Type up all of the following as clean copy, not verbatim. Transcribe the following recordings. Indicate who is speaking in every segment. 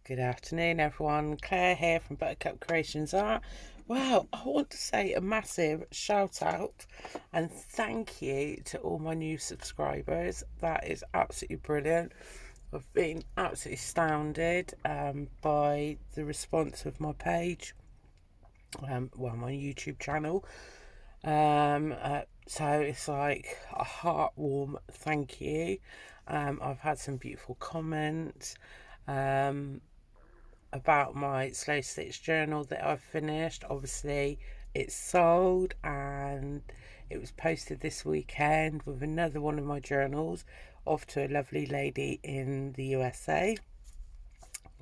Speaker 1: Good afternoon, everyone. Claire here from Buttercup Creations Art. Wow, I want to say a massive shout out and thank you to all my new subscribers. That is absolutely brilliant. I've been absolutely astounded by the response of my page, my YouTube channel. So it's like a heartwarm thank you. I've had some beautiful comments about my slow stitch journal that I've finished. Obviously it's sold and it was posted this weekend with another one of my journals off to a lovely lady in the USA.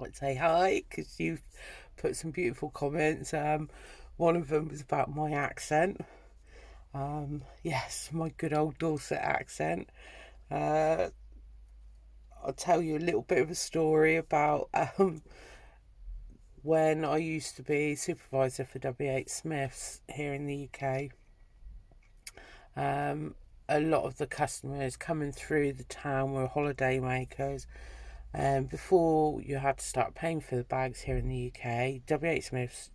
Speaker 1: I'd say hi because you've put some beautiful comments. One of them was about my accent. Yes, my good old Dorset accent. I'll tell you a little bit of a story about when I used to be supervisor for WH Smiths here in the UK. A lot of the customers coming through the town were holiday makers. Before you had to start paying for the bags here in the UK, WH Smiths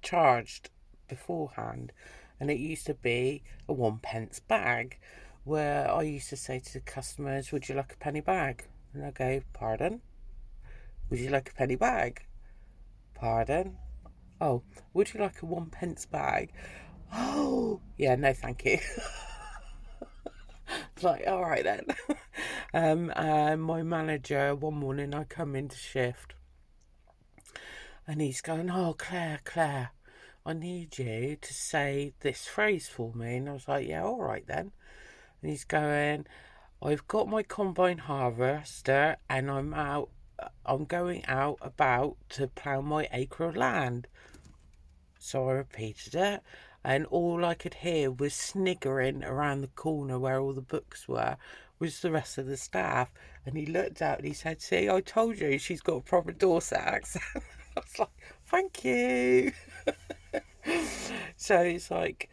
Speaker 1: charged beforehand, and it used to be a 1 pence bag, where I used to say to the customers, would you like a penny bag? And I go, pardon? Would you like a penny bag? Pardon? Oh, would you like a 1 pence bag? Oh, yeah, no thank you. It's like, all right then. And my manager, one morning I come into shift and he's going, oh, Claire, I need you to say this phrase for me. And I was like, yeah, all right then. And he's going, I've got my combine harvester and I'm going out about to plough my acre of land. So I repeated it, and all I could hear was sniggering around the corner where all the books were, was the rest of the staff. And he looked out and he said, see, I told you she's got a proper Dorset accent. I was like, thank you. So it's like,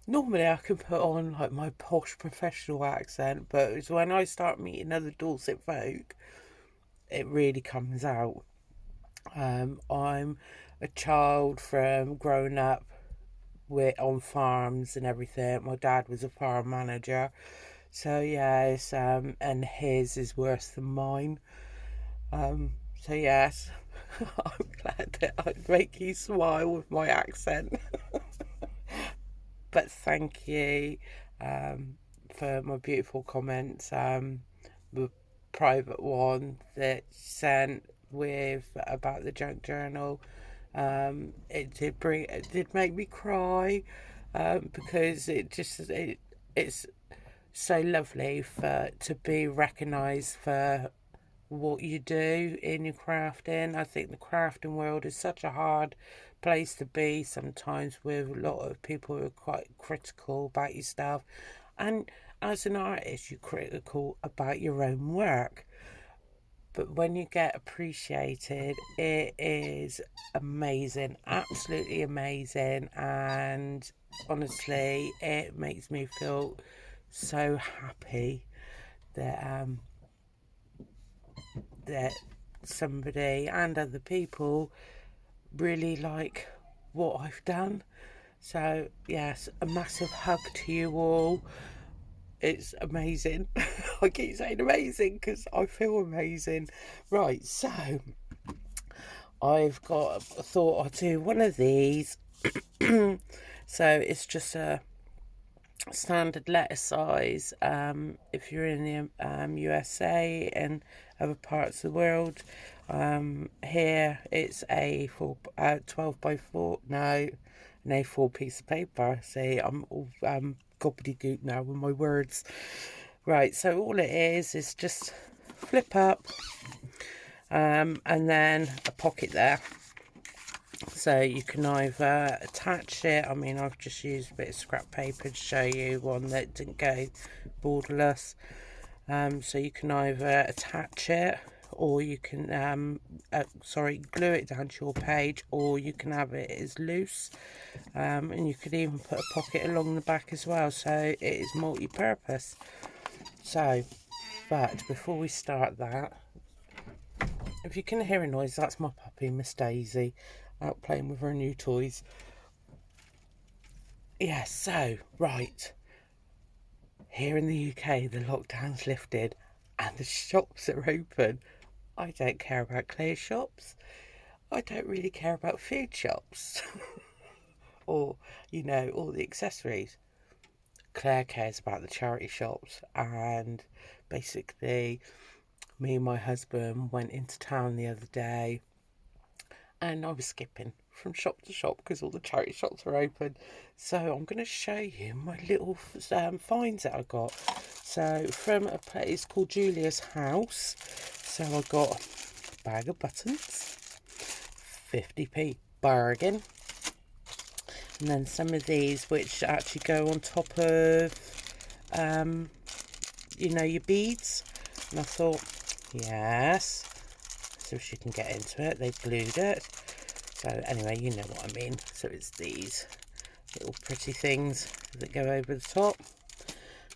Speaker 1: normally I can put on like my posh professional accent, but it's when I start meeting other Dorset folk, it really comes out. I'm a child from growing up on farms and everything. My dad was a farm manager, so yes, and his is worse than mine. So yes, I'm glad that I make you smile with my accent. But thank you for my beautiful comments. The private one that sent with about the junk journal. It did make me cry because it's so lovely to be recognised for what you do in your crafting. I think the crafting world is such a hard place to be sometimes, with a lot of people who are quite critical about your stuff, and as an artist you're critical about your own work. But when you get appreciated, it is amazing, absolutely amazing. And honestly, it makes me feel so happy that that somebody and other people really like what I've done. So yes, a massive hug to you all. It's amazing. I keep saying amazing because I feel amazing. Right, so I've got a thought I'll do one of these. So it's just a standard letter size. If you're in the USA and other parts of the world, here it's a 12 by 4. No, an A4 piece of paper. See, I'm all gobbledygook now with my words. Right, so all it is just flip up, and then a pocket there. So you can either attach it. I mean, I've just used a bit of scrap paper to show you one that didn't go borderless. So you can either attach it, or you can glue it down to your page, or you can have it as loose, and you could even put a pocket along the back as well, so it is multi-purpose. So, but before we start that, If you can hear a noise, that's my puppy, Miss Daisy, out playing with her new toys. Yeah, so, right. Here in the UK, the lockdown's lifted and the shops are open. I don't care about clothes shops. I don't really care about food shops. Or, all the accessories. Claire cares about the charity shops, and basically me and my husband went into town the other day, and I was skipping from shop to shop because all the charity shops were open. So I'm going to show you my little finds that I got. So from a place called Julia's House. So I got a bag of buttons, 50p bargain. And then some of these which actually go on top of your beads. And I thought, yes, so she can get into it. They glued it. So anyway, you know what I mean. So it's these little pretty things that go over the top.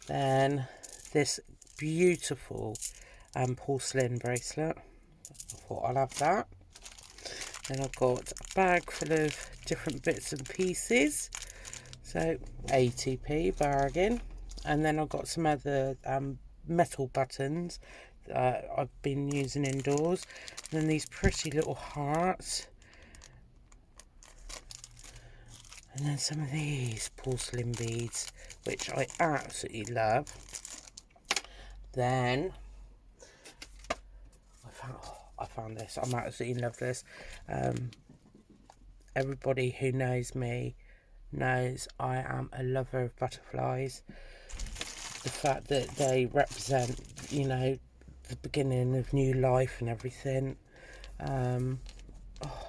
Speaker 1: Then this beautiful porcelain bracelet. I thought I'll have that. Then I've got a bag full of different bits and pieces. So 80p bargain. And then I've got some other metal buttons I've been using indoors. And then these pretty little hearts. And then some of these porcelain beads, which I absolutely love. Then I found this. I'm absolutely love this. Everybody who knows me knows I am a lover of butterflies. The fact that they represent, the beginning of new life and everything.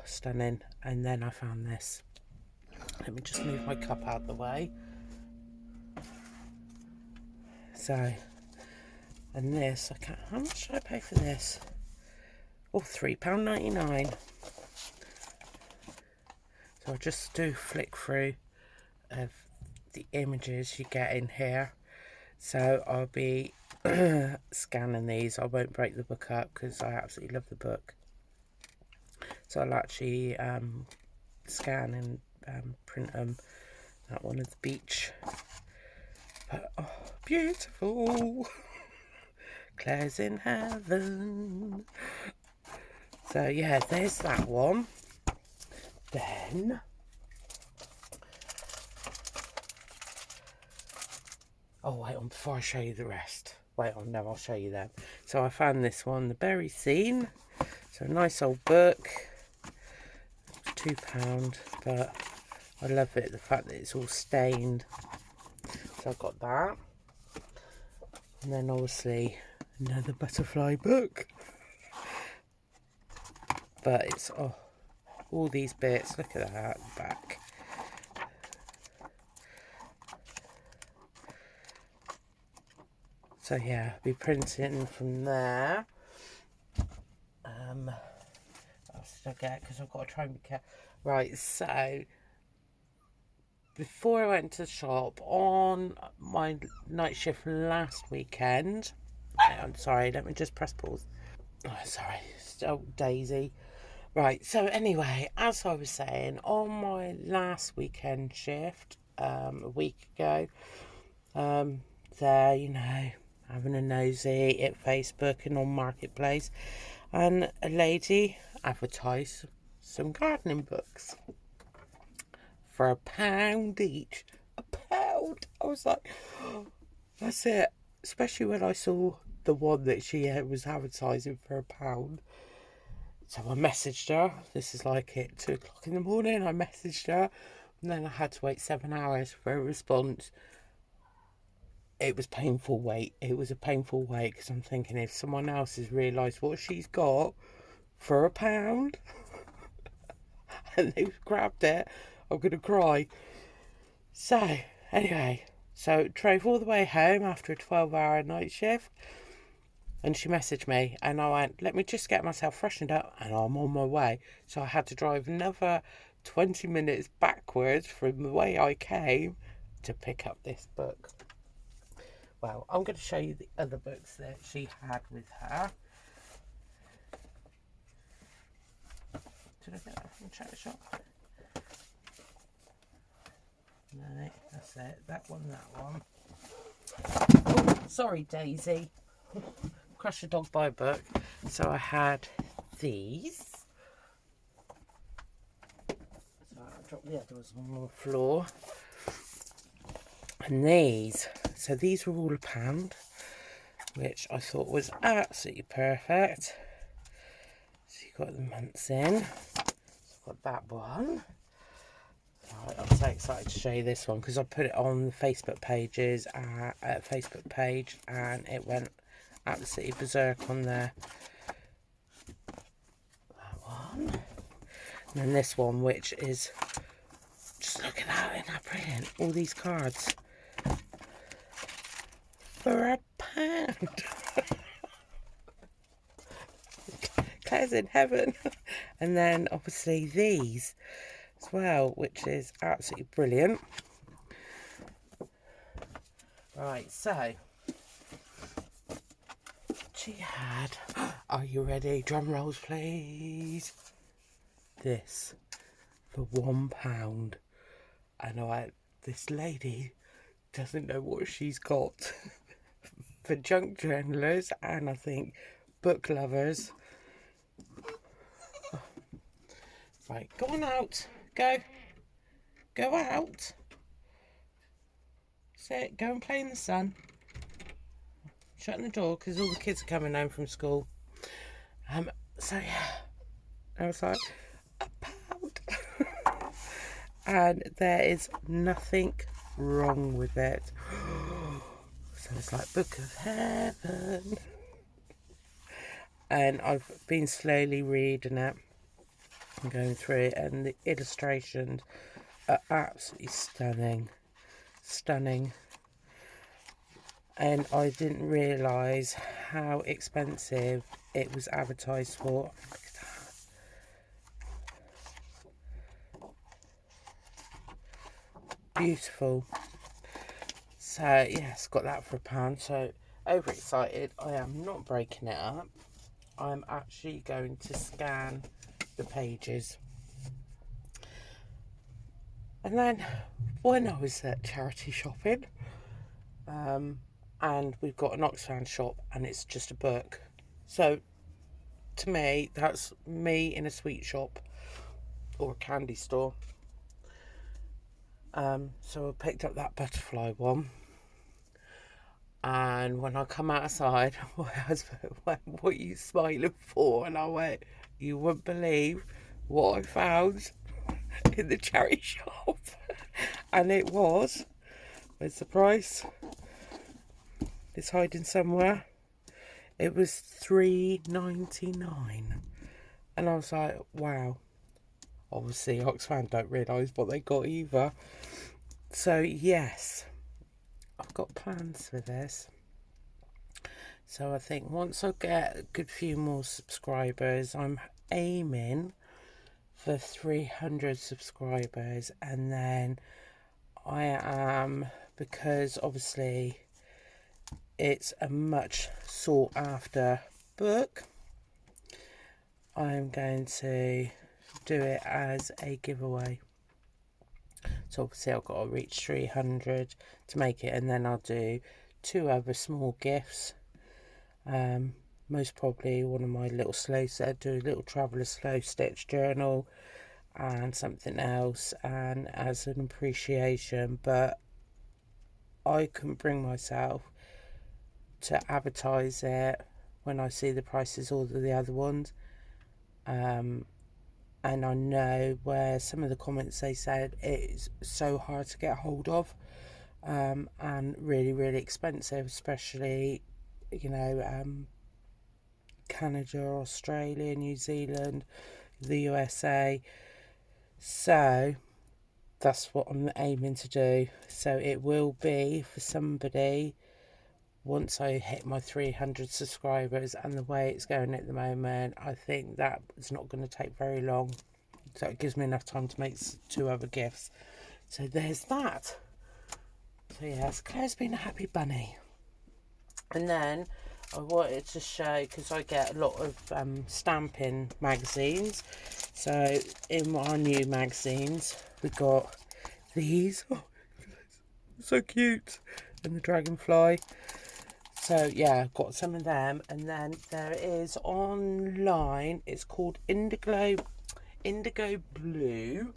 Speaker 1: Stunning. And then I found this. Let me just move my cup out of the way. So, and this, how much should I pay for this? Oh, £3.99. So I'll just do flick through of the images you get in here. So I'll be scanning these. I won't break the book up because I absolutely love the book. So I'll actually scan and print them. That one is the beach. But, oh, beautiful. Claire's in heaven. So yeah, there's that one. Then wait on, before I show you the rest. Wait on, no, I'll show you them. So I found this one, The Berry Scene. So a nice old book. £2, but I love it, the fact that it's all stained. So I've got that. And then obviously another butterfly book. But it's all these bits, look at that back. So yeah, I'll be printing from there. What else did I get? Because I've got to try and be careful. Right, so before I went to the shop on my night shift last weekend, I'm sorry, let me just press pause. Oh, sorry, still Daisy. Right, so anyway, as I was saying, on my last weekend shift, a week ago, there, having a nosy at Facebook and on Marketplace, and a lady advertised some gardening books for £1 each. £1. I was like, oh, that's it. Especially when I saw the one that she was advertising for £1. So I messaged her. This is like at 2 o'clock in the morning. I messaged her, and then I had to wait 7 hours for a response. It was painful wait. It was a painful wait because I'm thinking if someone else has realised what she's got for £1 and they've grabbed it, I'm going to cry. So, anyway, drove all the way home after a 12-hour night shift, and she messaged me, and I went, let me just get myself freshened up, and I'm on my way. So I had to drive another 20 minutes backwards from the way I came to pick up this book. Well, I'm going to show you the other books that she had with her. Check the shop. No, that's it. That one, that one. Oh, sorry, Daisy. Crush a dog by a book. So I had these. So I dropped the others on the floor. And these. So these were all £1, which I thought was absolutely perfect. So you got the months in. So I've got that one. Right, I'm so excited to show you this one because I put it on the Facebook pages, Facebook page, and it went absolutely berserk on there. That one, and then this one, which is just look at that, isn't that brilliant? All these cards for £1. Claire's in heaven. And then obviously these as well, which is absolutely brilliant. Right, so she had, are you ready? Drum rolls, please. This for £1. And this lady doesn't know what she's got for junk journalers and I think book lovers. Right, go on out. Go out. Sit, go and play in the sun. Shutting the door because all the kids are coming home from school. So yeah, I was like, £1. And there is nothing wrong with it. So it's like Book of Heaven. And I've been slowly reading it and going through it, and the illustrations are absolutely stunning. And I didn't realise how expensive it was advertised for. Look at that. Beautiful. So yes, got that for £1. So overexcited. I am not breaking it up. I'm actually going to scan the pages. And then when I was at charity shopping, and we've got an Oxfam shop and it's just a book. So to me, that's me in a sweet shop or a candy store. So I picked up that butterfly one. And when I come outside, my husband went, what are you smiling for? And I went, you wouldn't believe what I found in the charity shop. And it was, where's the price? It's hiding somewhere. It was $3.99. And I was like, wow. Obviously, Oxfam don't realise what they got either. So yes, I've got plans for this. So I think once I get a good few more subscribers, I'm aiming for 300 subscribers. And then I am, because obviously it's a much sought after book, I'm going to do it as a giveaway. So obviously I've got to reach 300 to make it, and then I'll do 2 other small gifts. Most probably one of my little do a little traveller slow stitch journal and something else, and as an appreciation. But I couldn't bring myself to advertise it when I see the prices of the other ones. And I know where some of the comments they said it's so hard to get hold of, and really expensive, especially Canada, Australia, New Zealand, the USA. So that's what I'm aiming to do. So it will be for somebody once I hit my 300 subscribers, and the way it's going at the moment, I think that it's not going to take very long. So it gives me enough time to make 2 other gifts. So there's that. So yes, Claire's been a happy bunny. And then I wanted to show, because I get a lot of stamping magazines. So in our new magazines, we got these. Oh, so cute. And the dragonfly. So yeah, I've got some of them. And then there is online, it's called Indigo Blue.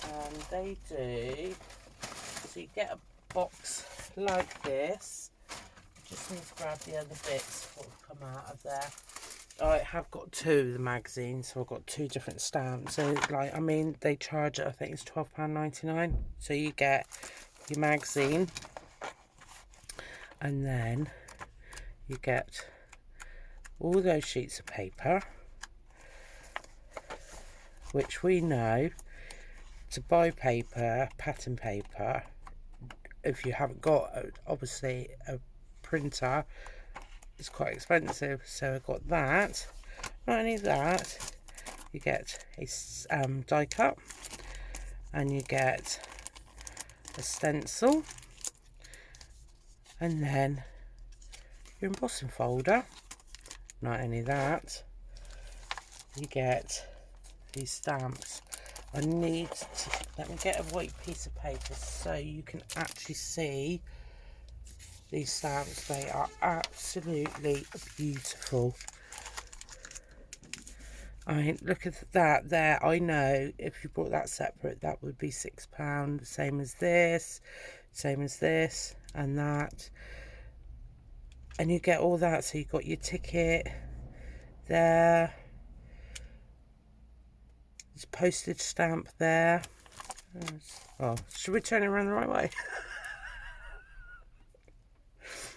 Speaker 1: And they do, so you get a box like this. Just need to grab the other bits that have come out of there. I have got two of the magazines, so I've got two different stamps. So like, I mean, they charge, I think it's £12.99. So you get your magazine, and then you get all those sheets of paper, which we know to buy paper, pattern paper, if you haven't got obviously a printer, it's quite expensive. So I got that. Not only that, you get a die cut, and you get a stencil, and then your embossing folder. Not only that, you get these stamps. I need to, let me get a white piece of paper so you can actually see these stamps. They are absolutely beautiful. I mean, look at that there. I know if you bought that separate, that would be £6. Same as this, and that. And you get all that. So you got your ticket there. There's a postage stamp there. Oh, should we turn it around the right way?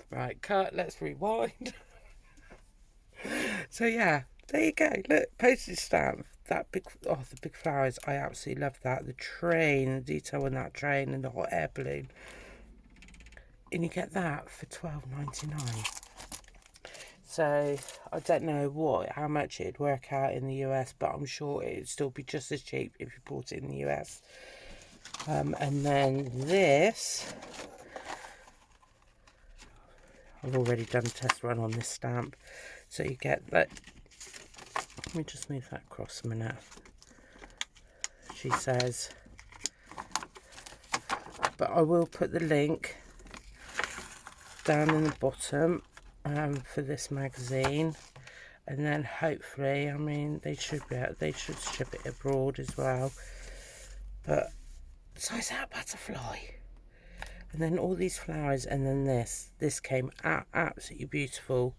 Speaker 1: Right, cut. Let's rewind. So yeah, there you go. Look, postage stamp. That big, oh, the big flowers. I absolutely love that. The train, the detail on that train, and the hot air balloon. And you get that for £12.99. So I don't know how much it'd work out in the US, but I'm sure it'd still be just as cheap if you bought it in the US. And then this, I've already done a test run on this stamp. So you get that. Let me just move that across a minute. She says, but I will put the link down in the bottom for this magazine, and then hopefully, I mean, they should ship it abroad as well. But size that butterfly, and then all these flowers, and then this came out absolutely beautiful.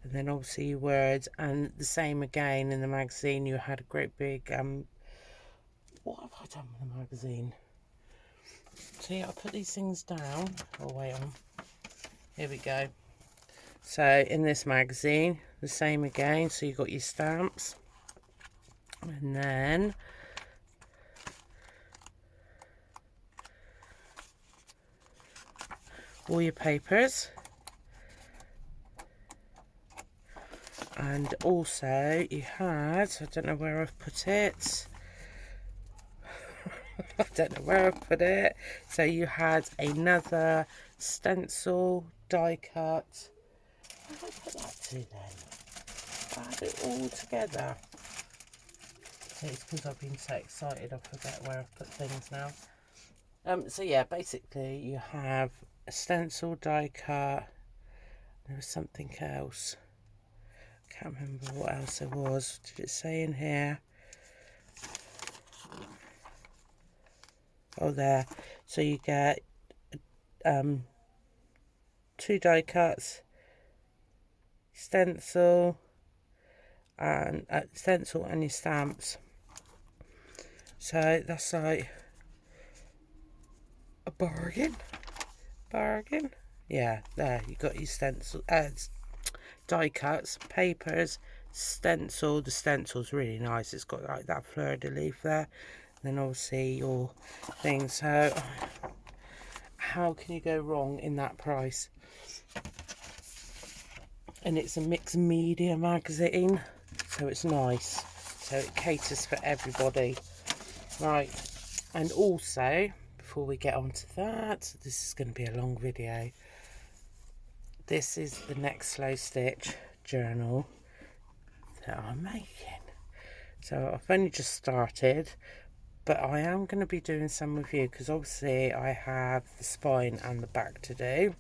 Speaker 1: And then obviously your words, and the same again in the magazine. You had a great big what have I done with the magazine? So yeah, I'll put these things down. Oh, wait on. Here we go. So in this magazine, the same again. So you've got your stamps, and then all your papers, and also you had, I don't know where I've put it. I don't know where I've put it. So you had another stencil, die cut. Where did I put that to then? I had it all together. It's because I've been so excited I forget where I've put things now. So yeah, basically you have a stencil, die cut. There was something else. Can't remember what else there was. Did it say in here? Oh, there. So you get 2 die cuts, stencil, and your stamps. So that's like a bargain. Yeah, there you got your stencil, die cuts, papers, stencil. The stencil's really nice. It's got like that fleur-de-lis there. And then obviously your thing. So how can you go wrong in that price? And it's a mixed media magazine, so it's nice. So it caters for everybody. Right, and also, before we get on to that, this is going to be a long video. this is the next slow stitch journal that I'm making. So I've only just started, but I am going to be doing some with you because obviously I have the spine and the back to do.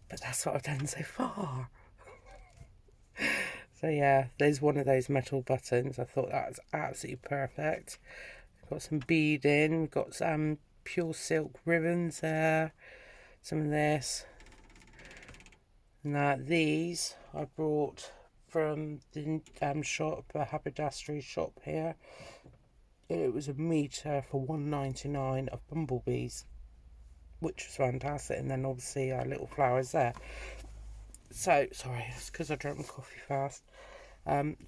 Speaker 1: But that's what I've done so far. So yeah, there's one of those metal buttons. I thought that was absolutely perfect. Got some beading, we've got some pure silk ribbons there, some of this. Now these I brought from the shop, a haberdashery shop here. It was a metre for £1.99 of bumblebees, which was fantastic. And then obviously our little flowers there. So sorry, it's because I drank my coffee fast.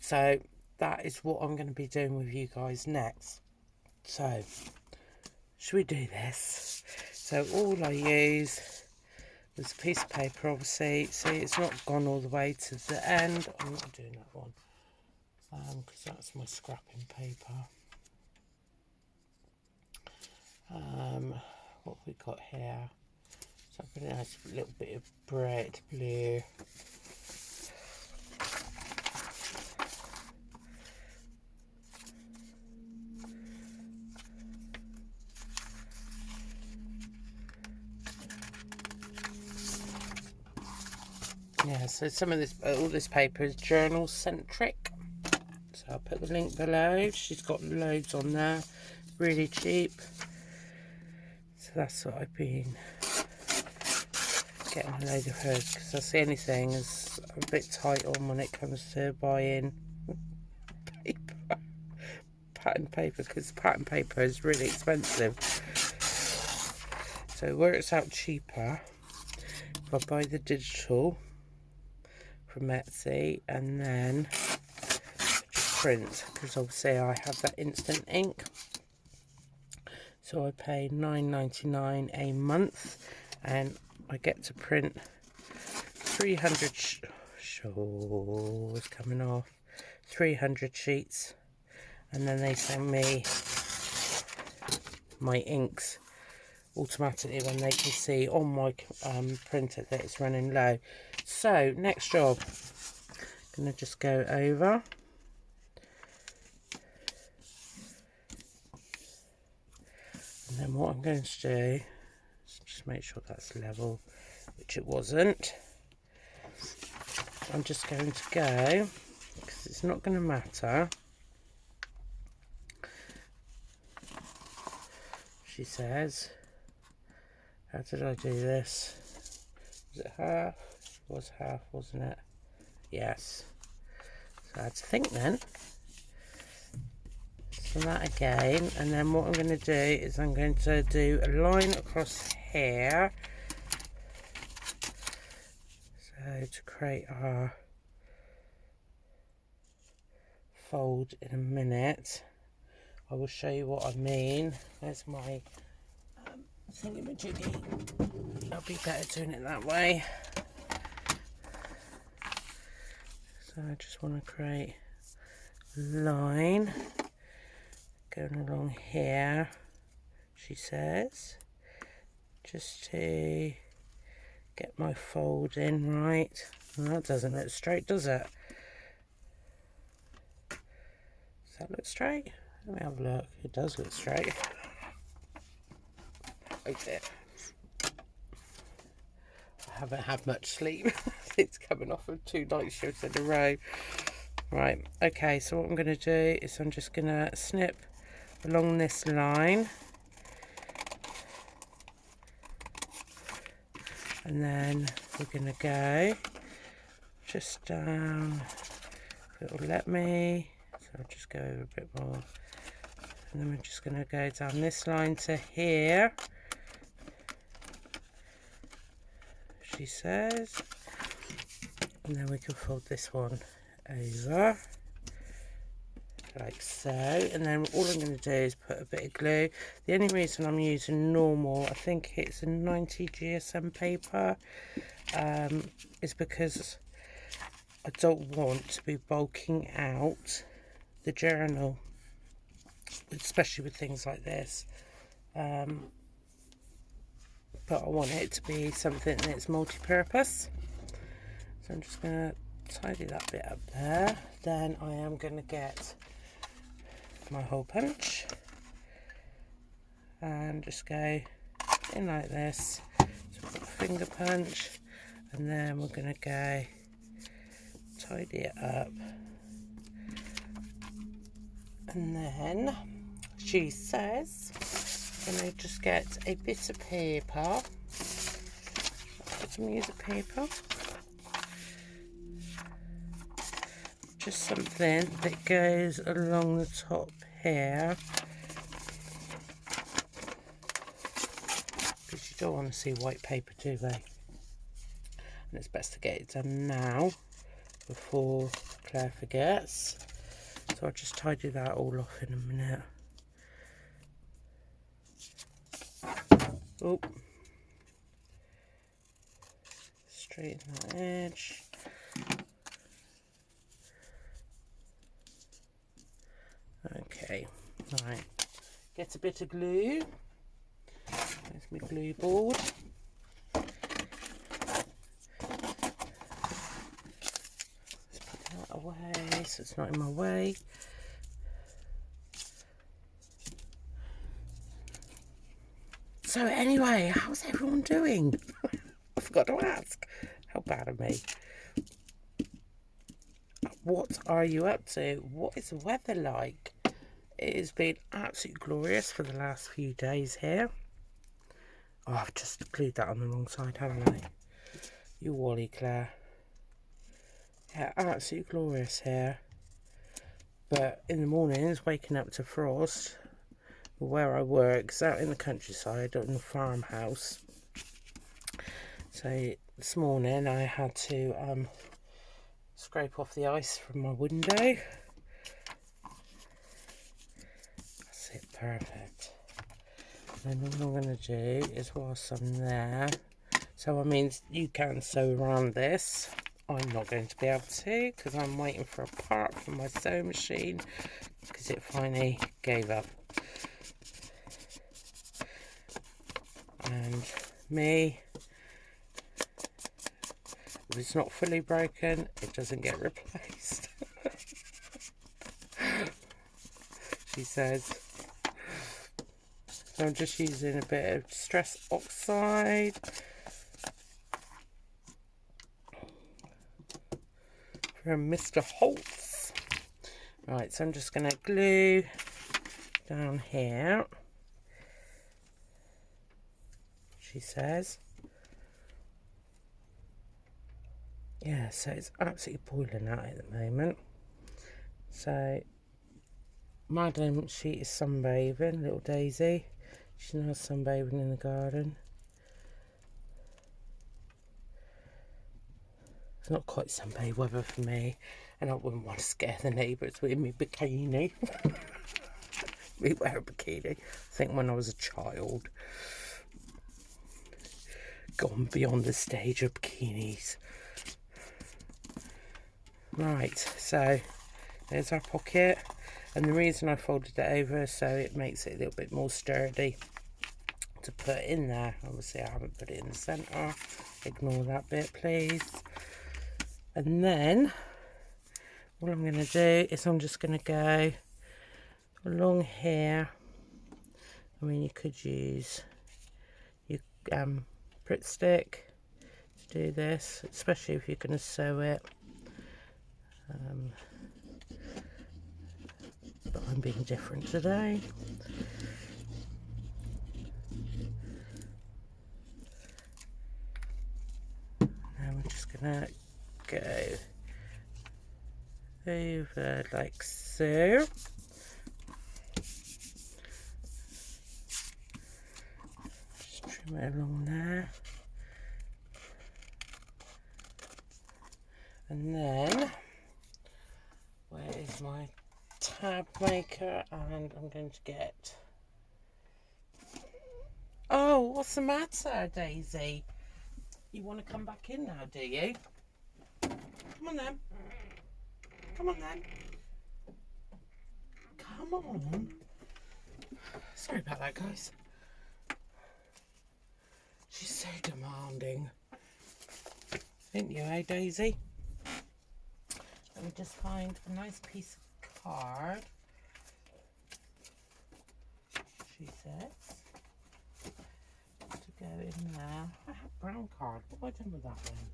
Speaker 1: So that is what I'm going to be doing with you guys next. So should we do this? So all I use was a piece of paper, obviously. See, it's not gone all the way to the end. I'm not doing that one because that's my scrapping paper. What have we got here? So I've got a nice little bit of bright blue. Yeah, so some of this, all this paper is journal centric. So I'll put the link below. She's got loads on there, really cheap. So that's what I've been getting a load of hers, because that's the only thing is a bit tight on when it comes to buying paper, pattern paper, because pattern paper is really expensive. So it works out cheaper if I buy the digital from Etsy and then just print, because obviously I have that instant ink. So I pay £9.99 a month and I get to print 300 it's coming off 300 sheets, and then they send me my inks automatically when they can see on my printer that it's running low. So next job, I'm gonna just go over and then what I'm going to do is just make sure that's level, which it wasn't. I'm just going to go, because it's not going to matter. She says, how did I do this? Was it half? It was half, wasn't it? Yes. So I had to think then. So that again, and then what I'm going to do is I'm going to do a line across here. So to create our fold in a minute, I will show you what I mean. There's my thingamajiggy. I'll be better doing it that way. So I just want to create a line going along here, she says, just to get my fold in right. Well, that doesn't look straight, does it? Does that look straight? Let me have a look. It does look straight. Okay. I haven't had much sleep. It's coming off of 2 night shifts in a row. Right, okay, so what I'm going to do is I'm just going to snip along this line. And then we're going to go just down, if it will let me. So I'll just go over a bit more. And then we're just going to go down this line to here, she says. And then we can fold this one over, like so. And then all I'm going to do is put a bit of glue. The only reason I'm using normal, I think it's a 90 GSM paper, is because I don't want to be bulking out the journal, especially with things like this. but I want it to be something that's multi-purpose. So I'm just going to tidy that bit up there. Then I am going to get my hole punch and just go in like this. So we've got a finger punch, and then we're going to go tidy it up. And then she says I'm going to just get a bit of paper, put some music paper, just something that goes along the top here, because you don't want to see white paper, do they? And it's best to get it done now before Claire forgets. So I'll just tidy that all off in a minute. Oh, straighten that edge. Okay, right. Get a bit of glue. There's my glue board. Let's put that away so it's not in my way. So anyway, how's everyone doing? I forgot to ask. How bad of me. What are you up to? What is the weather like? It has been absolutely glorious for the last few days here. Oh, I've just glued that on the wrong side, haven't I? You Wally, Claire. Yeah, absolutely glorious here. But in the mornings, waking up to frost. Where I work is out in the countryside, in the farmhouse. So this morning I had to scrape off the ice from my window. That's it, perfect. And then all I'm going to do is whilst I'm there, so I mean you can sew around this. I'm not going to be able to because I'm waiting for a part from my sewing machine because it finally gave up. And me, if it's not fully broken, it doesn't get replaced. She says. So I'm just using a bit of Distress Oxide from Mr. Holtz. Right, so I'm just going to glue down here. She says. Yeah, so it's absolutely boiling out at the moment. So Madam, she is sunbathing, little Daisy. She's now sunbathing in the garden. It's not quite sunbathe weather for me, and I wouldn't want to scare the neighbours with my bikini. We wear a bikini. I think when I was a child. Gone beyond the stage of bikinis. Right, so there's our pocket, and the reason I folded it over so it makes it a little bit more sturdy to put in there. Obviously I haven't put it in the centre, ignore that bit please. And then what I'm going to do is I'm just going to go along here. I mean, you could use your pritt stick to do this, especially if you're going to sew it. But I'm being different today. Now we're just going to go over like so. Just trim it along there. And then, where is my tab maker? And I'm going to get... Oh, what's the matter, Daisy? You want to come back in now, do you? Come on then. Come on then. Come on. Sorry about that, guys. She's so demanding. Ain't you, eh, Daisy? Let me just find a nice piece of card. She says to go in there. I have brown card. What have I done with that one?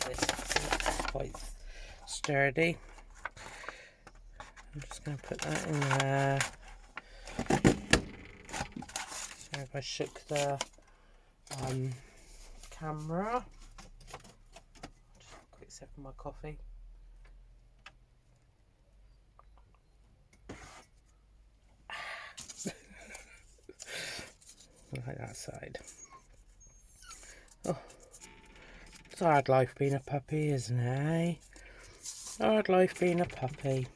Speaker 1: This is quite sturdy. I'm just going to put that in there. So if I shook the camera. Just a quick sip of my coffee. Like that side. Oh, it's a hard life being a puppy, isn't it? Eh? Hard life being a puppy.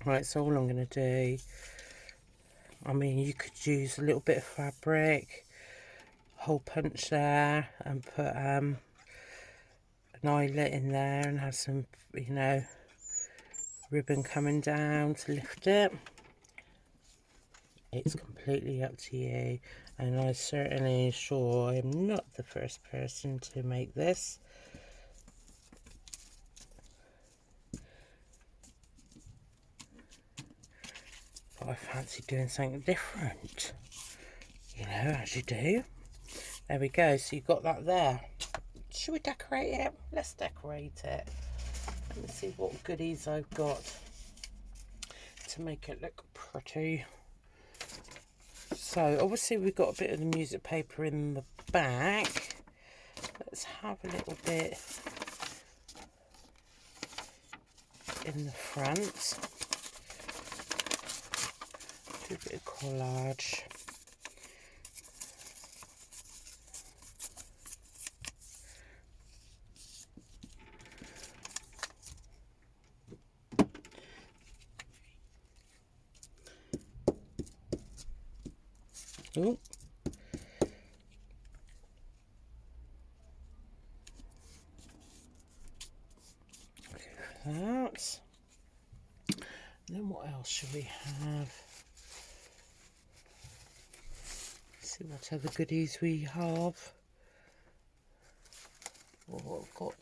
Speaker 1: Right, so all I'm going to do, I mean, you could use a little bit of fabric, hole punch there, and put an eyelet in there and have some, you know, ribbon coming down to lift it. It's completely up to you, and I certainly sure I'm not the first person to make this. But I fancy doing something different, you know, as you do. There we go, so you've got that there. Should we decorate it? Let's decorate it. Let me see what goodies I've got to make it look pretty. So obviously we've got a bit of the music paper in the back. Let's have a little bit in the front. Do a bit of collage. Oh. Okay, for that. And then what else should we have? Let's see what other goodies we have. Oh, I've got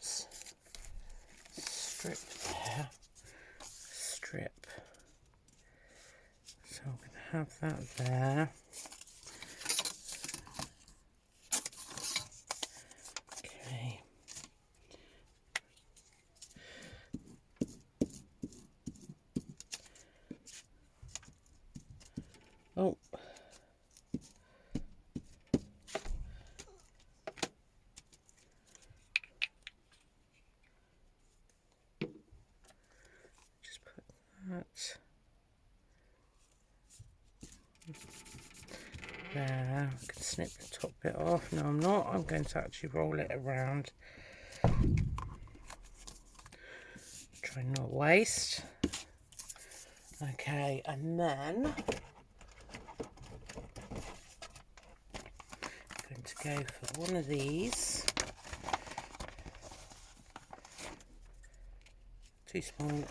Speaker 1: strip there. Strip. So I'm going to have that there. Okay. Oh. Just put that there. I can snip the top bit off. No, I'm not. I'm going to actually roll it around. Try not waste. Okay, and then I'm going to go for one of these. Too small.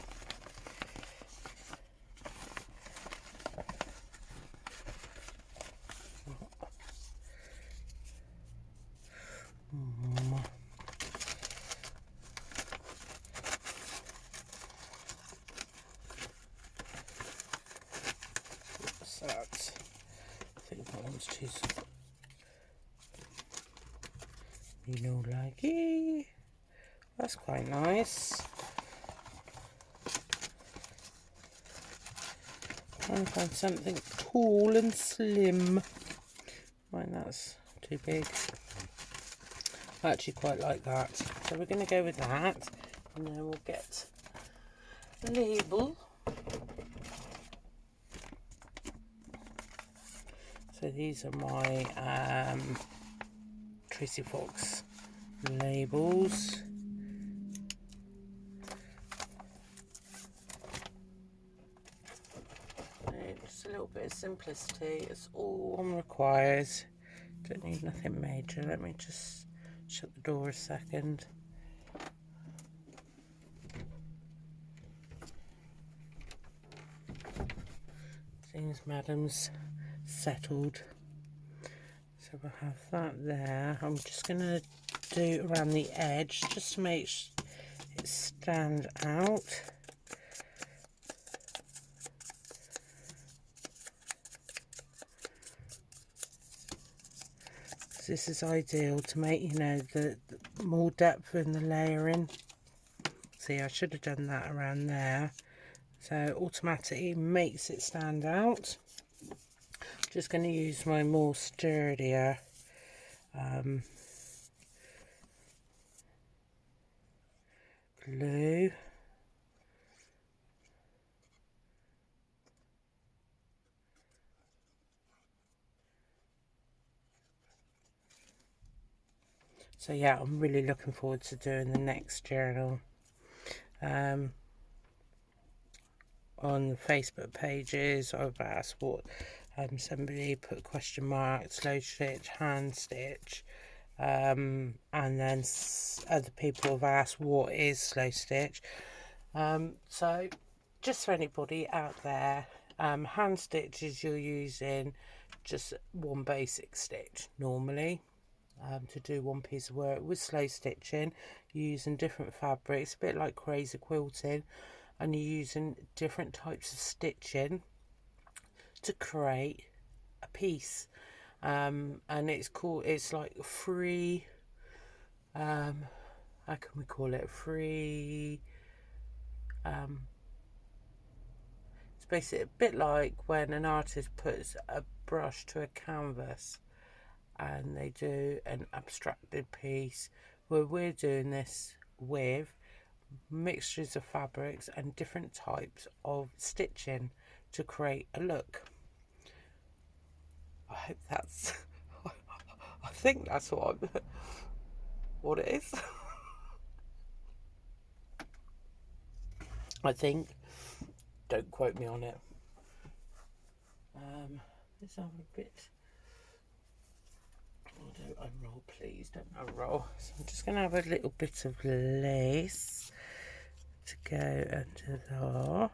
Speaker 1: What's that? I think that one's too small. You know, like, that's quite nice. Try and find something tall and slim. Right, that's too big. I actually quite like that. So we're going to go with that. And then we'll get a label. So these are my Tracy Fox labels. Just a little bit of simplicity. It's all one requires. Don't need nothing major. Let me just shut the door a second. Seems Madam's settled. So we'll have that there. I'm just going to do around the edge just to make it stand out. This is ideal to make, you know, the more depth in the layering. See, I should have done that around there. So automatically makes it stand out. Just going to use my more sturdier glue. So yeah, I'm really looking forward to doing the next journal. On the Facebook pages, I've asked what somebody put question mark, slow stitch, hand stitch, and then other people have asked what is slow stitch. So just for anybody out there, hand stitches, you're using just one basic stitch normally. To do one piece of work. With slow stitching, you're using different fabrics, a bit like crazy quilting, and you're using different types of stitching to create a piece. And it's like free, how can we call it, free, it's basically a bit like when an artist puts a brush to a canvas and they do an abstracted piece, where we're doing this with mixtures of fabrics and different types of stitching to create a look. I hope that's I think that's what it is. I think, don't quote me on it. Let's have a bit. Don't unroll, please. Don't unroll. So I'm just going to have a little bit of lace to go under there.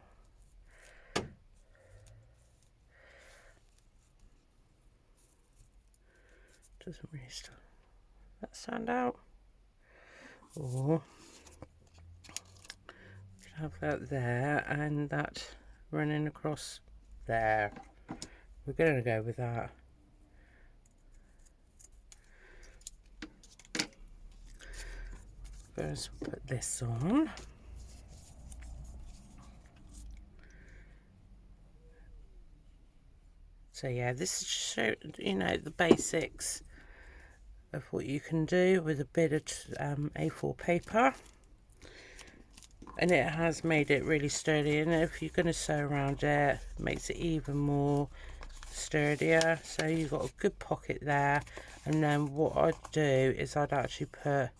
Speaker 1: Doesn't really stand out. Or have that there and that running across there. We're going to go with that. First, put this on. So yeah, this is show, you know, the basics of what you can do with a bit of A4 paper, and it has made it really sturdy. And if you're going to sew around it, it makes it even more sturdier. So you've got a good pocket there. And then what I'd do is I'd actually put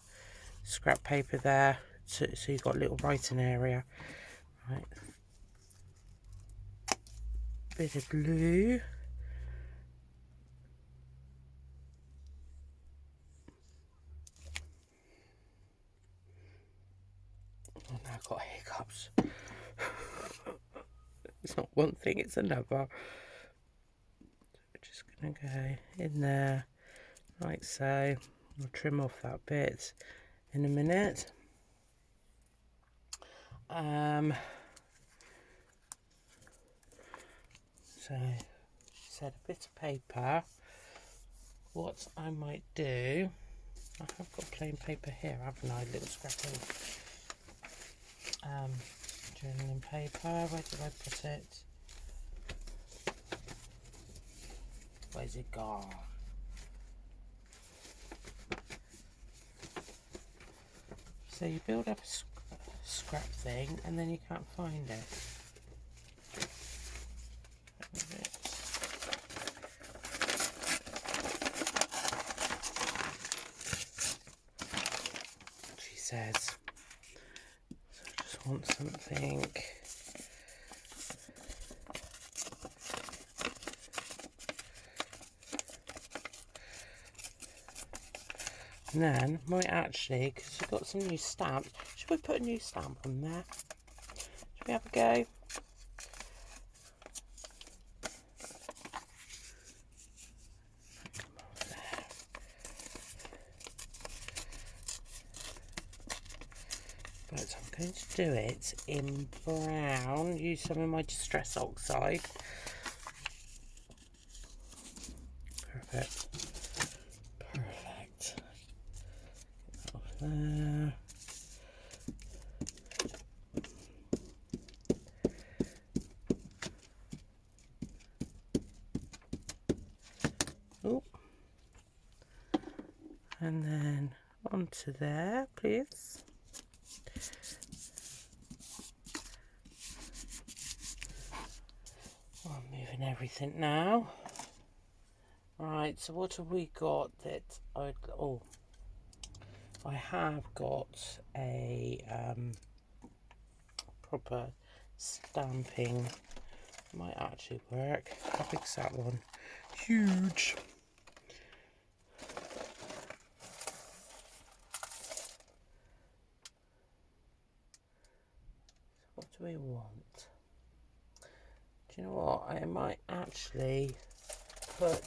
Speaker 1: scrap paper there, so you've got a little writing area. Right, bit of glue. Oh, now I've got hiccups. It's not one thing, it's another. So we're just going to go in there like so. I'll trim off that bit in a minute. So set a bit of paper. What I might do, I have got plain paper here, haven't I? A little scrap of journaling paper. Where did I put it? Where's it gone? So you build up a scrap thing and then you can't find it. She says. So I just want something. And then might actually, because we've got some new stamps, should we put a new stamp on there? Should we have a go? Right, I'm going to do it in brown. Use some of my Distress Oxide. Perfect. Perfect. Off there. Oh. And then onto there, please. I'm moving everything now. Right, so what have we got that I have got a proper stamping. Might actually work. How big's that one? Huge. What do we want? Do you know what? I might actually put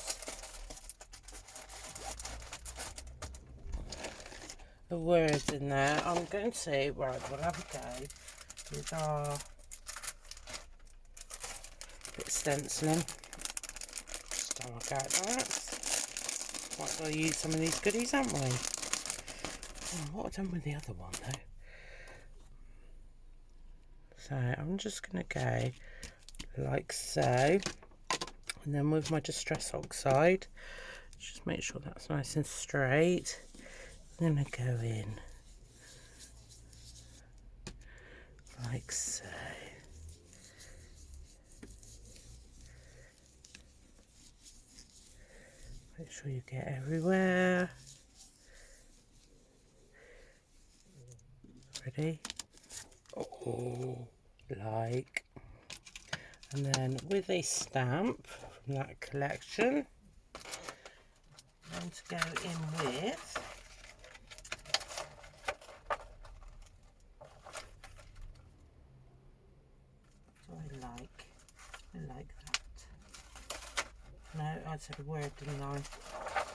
Speaker 1: the words in there. I'm going to say, right, we'll have a go with our bit stenciling. Just don't work out that. Might as well use some of these goodies, haven't we? Oh, what have I done with the other one though? So I'm just going to go like so, and then with my Distress Oxide, just make sure that's nice and straight. I'm going to go in like so. Make sure you get everywhere. Ready? Oh, like. And then with a stamp from that collection, I'm going to go in with I like that. No, I said a word, didn't I?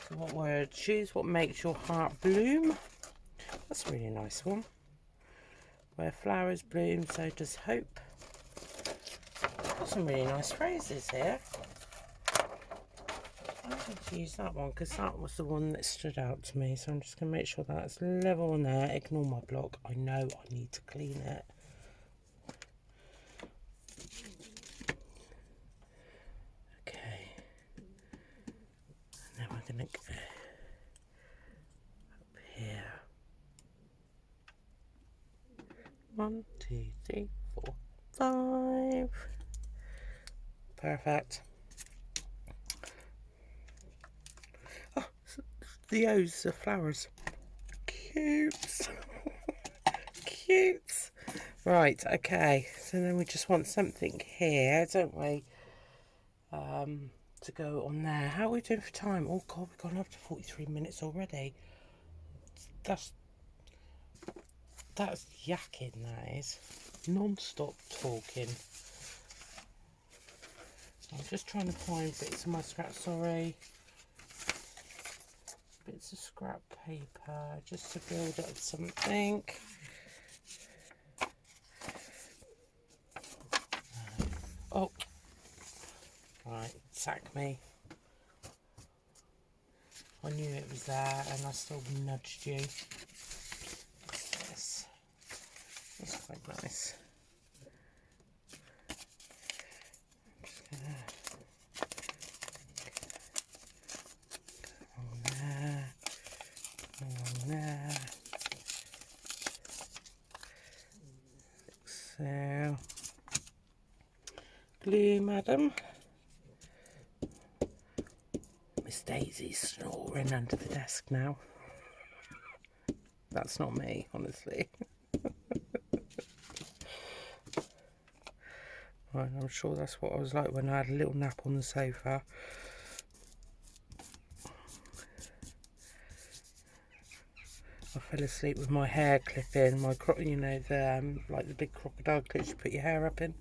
Speaker 1: So what word? Choose what makes your heart bloom. That's a really nice one. Where flowers bloom, so does hope. Got some really nice phrases here. I'm going to use that one because that was the one that stood out to me. So I'm just going to make sure that's level on there. Ignore my block. I know I need to clean it. Okay. And then we're going to go up here. 1, 2, 3, 4, 5. Perfect. Oh, the O's are flowers. Cute. Cute. Right, okay. So then we just want something here, don't we? To go on there. How are we doing for time? Oh God, we've gone up to 43 minutes already. That's yakking, that is. Non-stop talking. I'm just trying to find bits of my scrap, sorry. Bits of scrap paper, just to build up something. Oh, right, sack me. I knew it was there and I still nudged you. What's this? That's quite nice. I'm just gonna go on there, on there. So, glue, madam. Miss Daisy's snoring under the desk now. That's not me, honestly. Right, I'm sure that's what I was like when I had a little nap on the sofa. I fell asleep with my hair clip in, you know, the like the big crocodile clips you put your hair up in,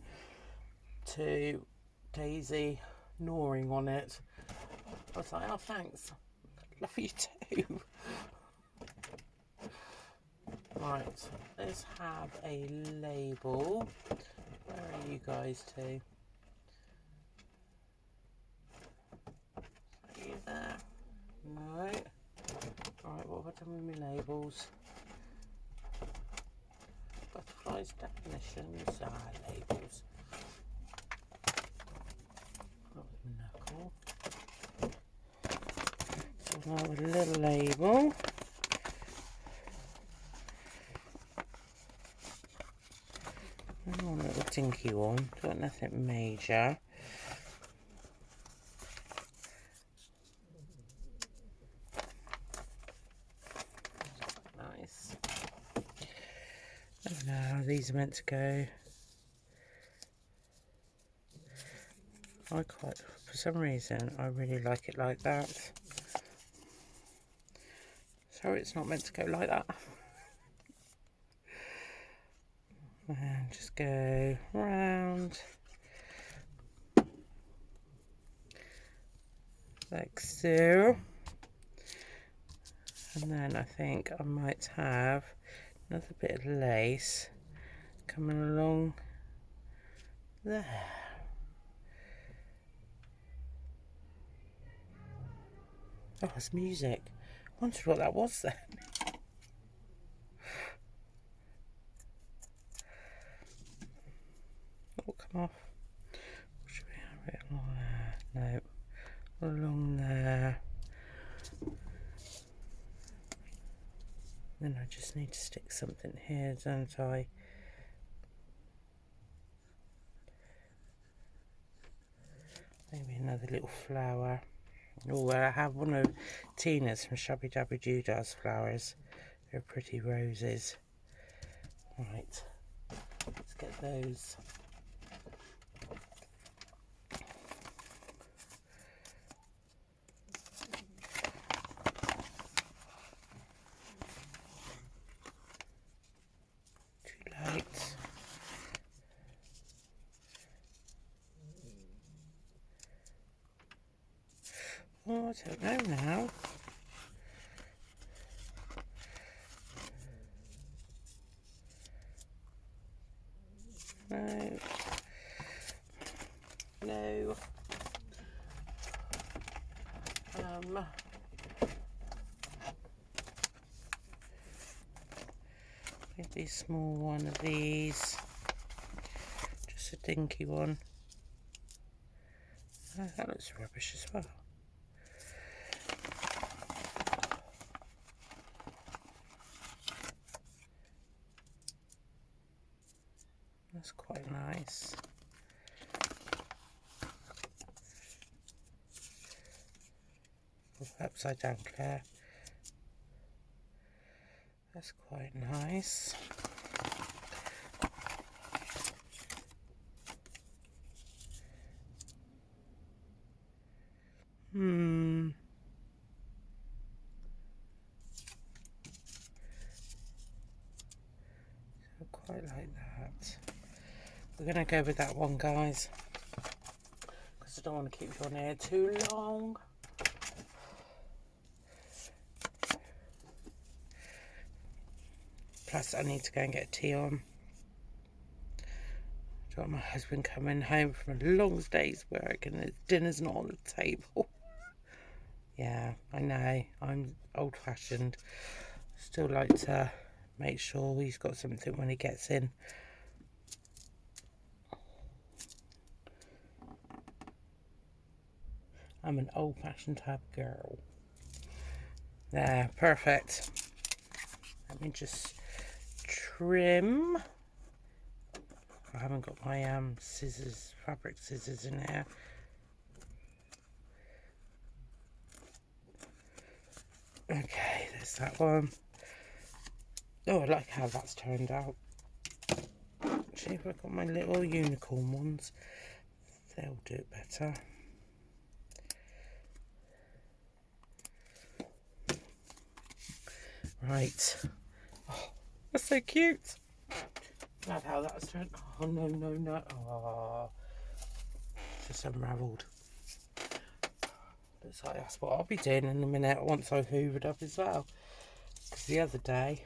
Speaker 1: to Daisy gnawing on it. I was like, oh thanks, love you too. Right, let's have a label. Where are you guys to? Are you there? No. Alright, what have I done with my labels? Butterflies, definitions, labels. Knuckle. So now with a little label. One little dinky one, got nothing major. Nice. Oh no, these are meant to go. For some reason, I really like it like that. Sorry, it's not meant to go like that. And just go round like so. And then I think I might have another bit of lace coming along there. Oh, it's music. I wondered what that was then. That'll come off. Should we have it along there? No. Along there. Then I just need to stick something here, don't I? Maybe another little flower. Oh, I have one of Tina's from Shabby Dabby Dooda's flowers. They're pretty roses. Right, let's get those. Too late. Oh, I don't know now. No. No. Maybe a small one of these. Just a dinky one. Oh, that looks rubbish as well. That's quite nice. Upside down, Claire. That's quite nice. So quite like that. We're going to go with that one, guys, because I don't want to keep you on here too long. Plus, I need to go and get a tea on. I've got my husband coming home from a long day's work and his dinner's not on the table. Yeah, I know, I'm old-fashioned. Still like to make sure he's got something when he gets in. I'm an old-fashioned type of girl. There, perfect. Let me just trim. I haven't got my scissors, fabric scissors in here. Okay, there's that one. Oh, I like how that's turned out. Actually, if I've got my little unicorn ones, they'll do it better. Right. Oh, that's so cute. Love how that's turned. Oh, no, no, no. Oh, just unravelled. Looks like that's what I'll be doing in a minute once I've hoovered up as well. Because the other day,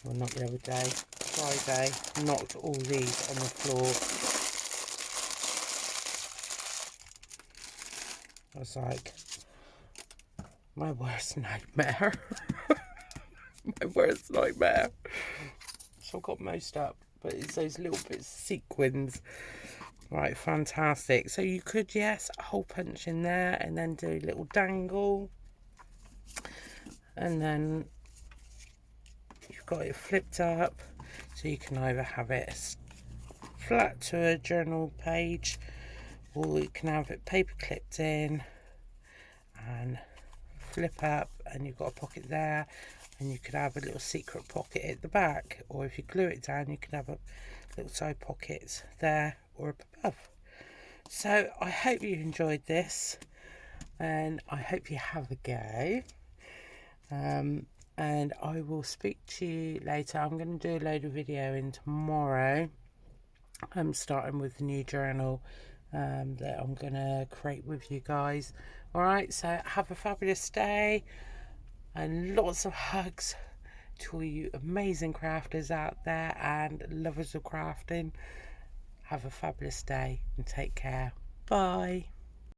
Speaker 1: well, not the other day, Friday, knocked all these on the floor. I was like, my worst nightmare. My worst nightmare. So I've got most up, but it's those little bits of sequins. Right, fantastic. So you could, yes, hole punch in there and then do a little dangle. And then you've got it flipped up. So you can either have it flat to a journal page, or you can have it paper clipped in and flip up, and you've got a pocket there, and you could have a little secret pocket at the back, or if you glue it down you could have a little side pockets there or up above. So I hope you enjoyed this, and I hope you have a go, and I will speak to you later. I'm going to do a load of video in tomorrow. I'm starting with the new journal that I'm going to create with you guys. Alright, so have a fabulous day and lots of hugs to all you amazing crafters out there and lovers of crafting. Have a fabulous day and take care. Bye.